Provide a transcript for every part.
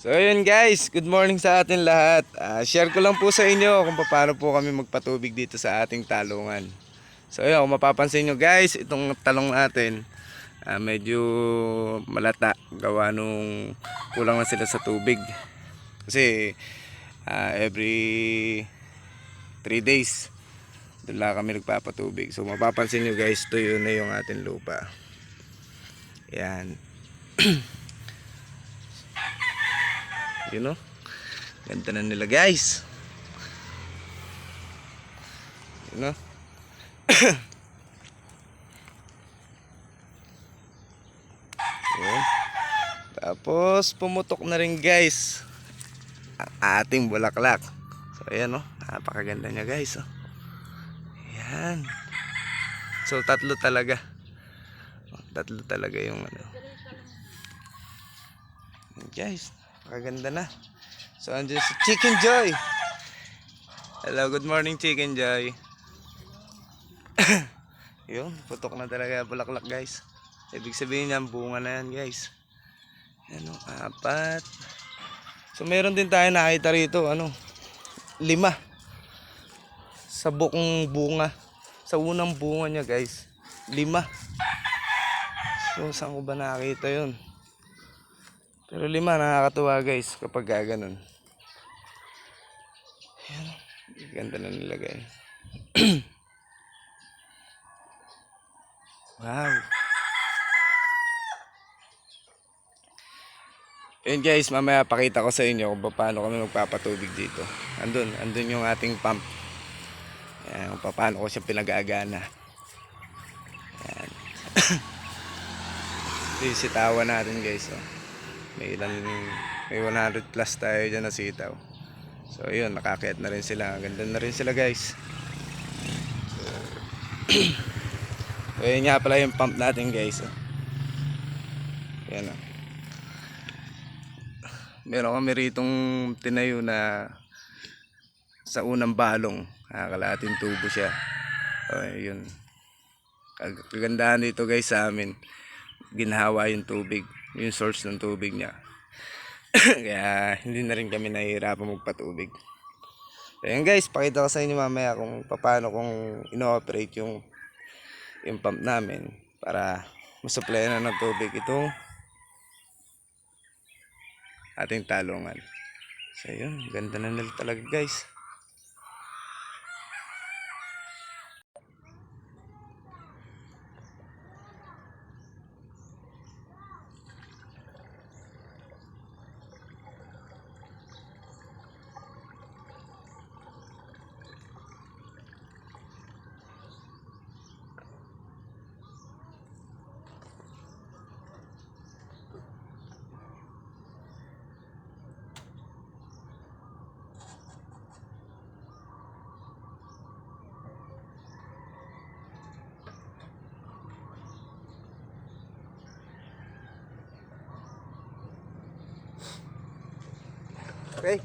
So ayun guys, good morning sa atin lahat. Share ko lang po sa inyo kung paano po kami magpatubig dito sa ating talungan. So ayun, kung mapapansin nyo guys, itong talong natin medyo malata. Gawa nung kulang na sila sa tubig. Kasi every 3 days doon lang kami nagpapatubig. So mapapansin nyo guys, tuyo na yung ating lupa. Yan. You know? Ganda na nila guys. You know? Yun. Tapos pumutok na rin guys ang ating bulaklak. So ayan o, napakaganda niya guys oh. Ayan. So tatlo talaga yung ano. Ayan, guys, napakaganda na. So andyan si Chicken Joy. Hello, good morning Chicken Joy. Yun, putok na talaga bulaklak guys. Ibig sabihin niyan, bunga na yan guys. Ano, 4. So meron din tayo nakita rito, 5 sa buong bunga. Sa unang bunga niya guys, 5. So saan ko ba nakita yun? Pero 5, nakakatuwa guys kapag gaganon. Ayan, ganda na nilagay. Wow. Yun guys, mamaya pakita ko sa inyo kung paano kami magpapatubig dito. Andun yung ating pump. Ayan, kung paano ko siya pinag-aagana. Ayan. Ito yung sitawan natin guys. Oh. May 100 plus tayo dyan na sitaw. So yun, nakakit na rin sila. Ganda na rin sila guys. So yun nga pala yung pump natin guys. Oh. Ayan oh. Meron kami ritong tinayo na sa unang balong, kalahating tubo siya. Yun. Kagandahan dito guys sa amin, ginhawa yung tubig, yung source ng tubig niya. Kaya hindi na rin kami nahihirapan magpatubig. Ayan guys, pakita ko sa inyo mamaya kung paano kung ino-operate yung pump namin para masuplayan na ng tubig itong ating talungan. So yun, ganda na nila talaga guys. Okay,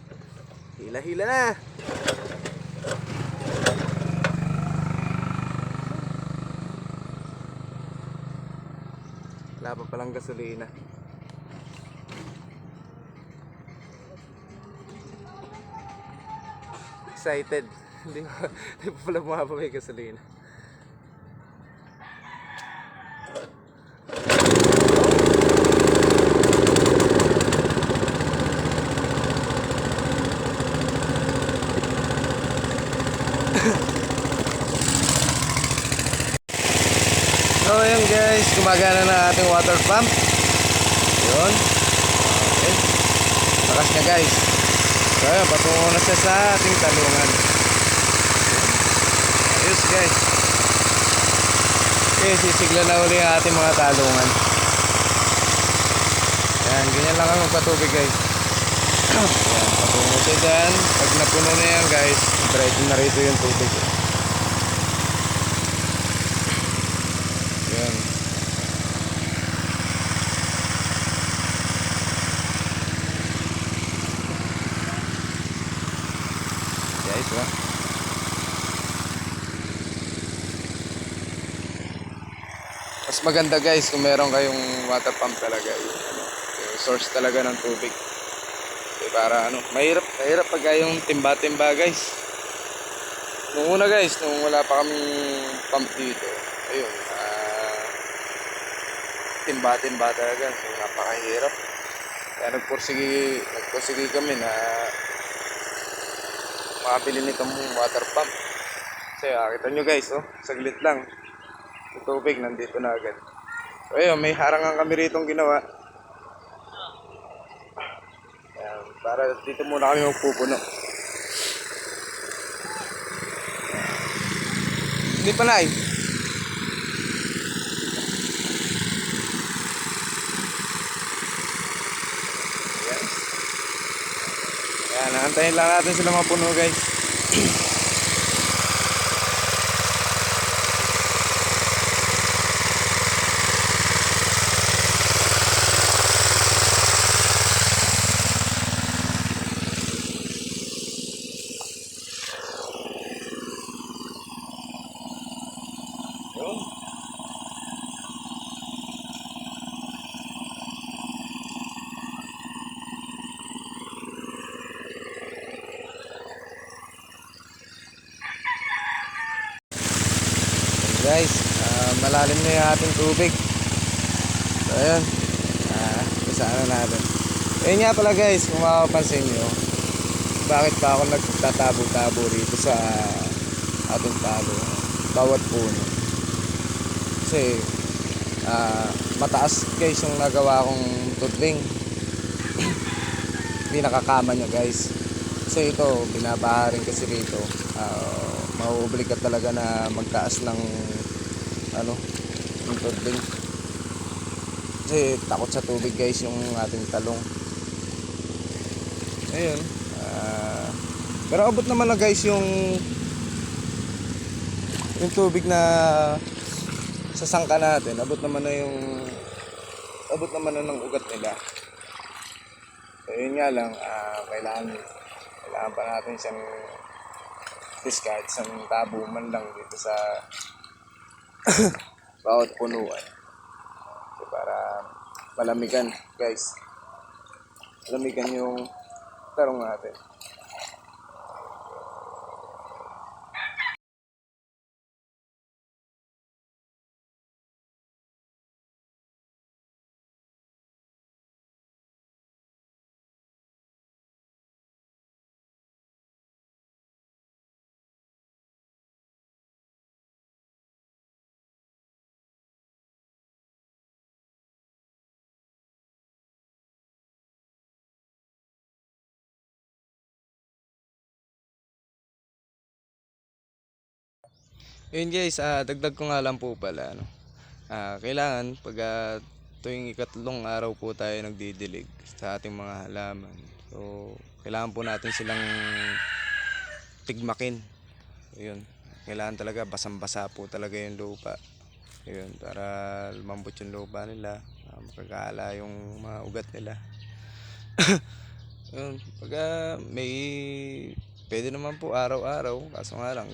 hila-hila na. Wala pa palang gasolina. Excited. Hindi pa pala may gasolina. So ayan guys, gumagana na ating water pump. Yun. Okay. Lakas na guys. So ayan, patungo na siya sa ating talungan. Ayos guys. Okay, sisigla na uli ang ating mga talungan. Ayan, ganyan lang kami magpatubig guys. Ayan, patungo siya dyan. Pag napuno na yan guys, diretso na rito yung tubig. Ayan. Guys, oh. Mas maganda guys kung meron kayong water pump talaga, yung source talaga ng tubig. Para ano, mahirap pag yung timba-timba guys. Nung una guys, nung wala pa kaming pump dito, ayun, timba-timba talaga. So, napakahirap. Kaya nagpursige kami na makabili nitong water pump. Kasi kita nyo guys, oh, saglit lang. Yung tubig nandito na agad. So ayun, may harangan kami ritong ginawa. Ayan, para dito muna kami magpupuno. Hindi pa na eh. Ayan. Ayan, naantayin lang natin sila mapuno guys. Yun. Guys, malalim na yung ating tubig. So ayun, kasama natin. Ayun nga pala guys, kung makapansin nyo, bakit pa ako nagtatabo-tabo rito sa ating tabo, bawat puno. Kasi mataas guys yung nagawa kong tudling. Hindi nakakama niya guys. Kasi ito, binabaha rin kasi rito. Mauubli ka talaga na magtaas ng ano, yung tudling. Kasi takot sa tubig guys yung ating talong. Ayun. Pero abot naman na guys yung tubig na sa sangka natin. Abot naman na ng ugat nila. So yun nga lang, kailangan pa natin siyang discard sa tabo man lang dito sa bawat punuan. So para malamigan guys. Malamigan yung tarong natin. Yun guys, dagdag ko nga lang po pala, ano. Kailangan pag tuwing ikatlong araw po tayo nagdidilig sa ating mga halaman. So, kailangan po natin silang tigmakin. Ayun. Kailangan talaga basang-basa po talaga yung lupa. Ayun, para lumambot yung lupa nila, makagala yung mga ugat nila. Ayun, may pwede naman po araw-araw, kaso nga lang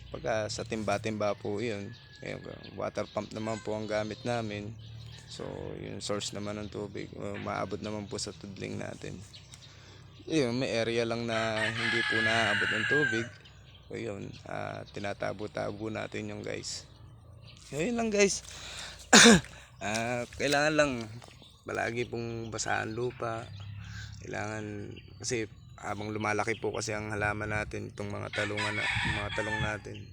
pagka sa timba-timba po yun. Ayun, water pump naman po ang gamit namin. So, yung source naman ng tubig, maabot naman po sa tudling natin. Ayun, may area lang na hindi po naaabot ng tubig. Ayun, tinatabo-tabo natin yung guys. Ayun lang guys. Kailangan lang palagi pong basahan lupa. Kailangan kasi habang lumalaki po kasi ang halaman natin, itong mga talong natin,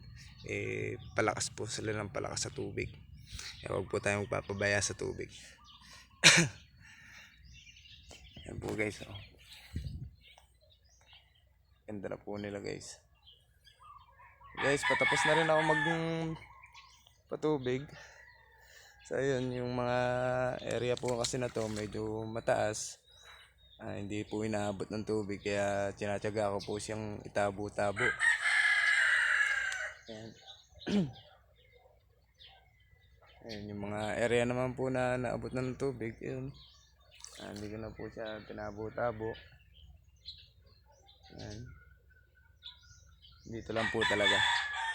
palakas po sila ng palakas sa tubig. Kaya huwag po tayong magpapabaya sa tubig. Yan po guys, oh. Ganda na po nila guys. Guys, patapos na rin ako patubig. So ayun, yung mga area po kasi na to medyo mataas. Hindi po inaabot ng tubig kaya tinatyaga ko po siyang itabo-tabo. Ayan. Ayan, yung mga area naman po na naabot na ng tubig, yun. Hindi ko na po siya tinabo-tabo. Ayan. Dito lang po talaga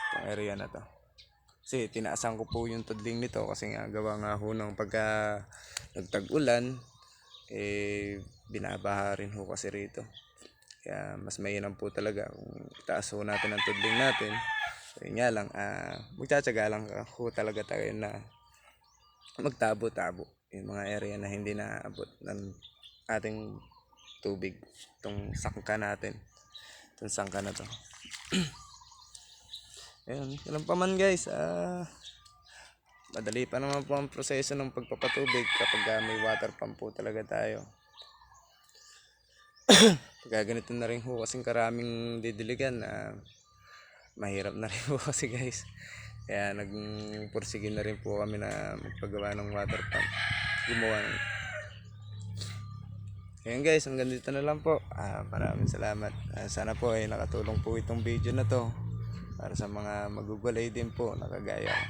itong area na to. Kasi tinaasan ko po yung tudling nito kasi nga gawa nga ho ng pagka nagtag-ulan, binabaha rin ho kasi rito. Kaya mas mainam po talaga kung itaas ho natin ang tudling natin. So yun nga lang, magtsatsaga lang ho talaga tayo na magtabo-tabo yung mga area na hindi naaabot ng ating tubig. Itong sangka natin. Itong sangka na to. Ayun, ganun pa man guys. Madali pa naman po ang proseso ng pagpapatubig kapag may water pump po talaga tayo. Pagka ganito na rin ho kasing karaming didiligan, mahirap na rin po kasi guys. Kaya nagpursige na rin po kami na magpagawa ng water pump. Gumawa ng... Ayun guys, hanggang dito na lang po. Maraming salamat. Sana po ay nakatulong po itong video na to para sa mga magugulay din po na kagaya ko.